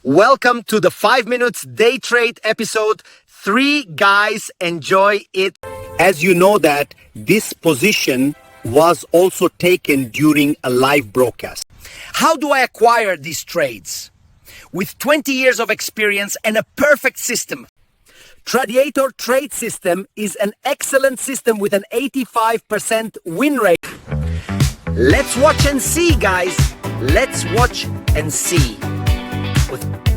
Welcome to the 5 minutes day trade episode. 3 guys, enjoy it. As you know that this position was also taken during a live broadcast. How do I acquire these trades? With 20 years of experience and a perfect system. Tradeiator trade system is an excellent system with an 85% win rate. Let's watch and see, guys. Let's watch and see. With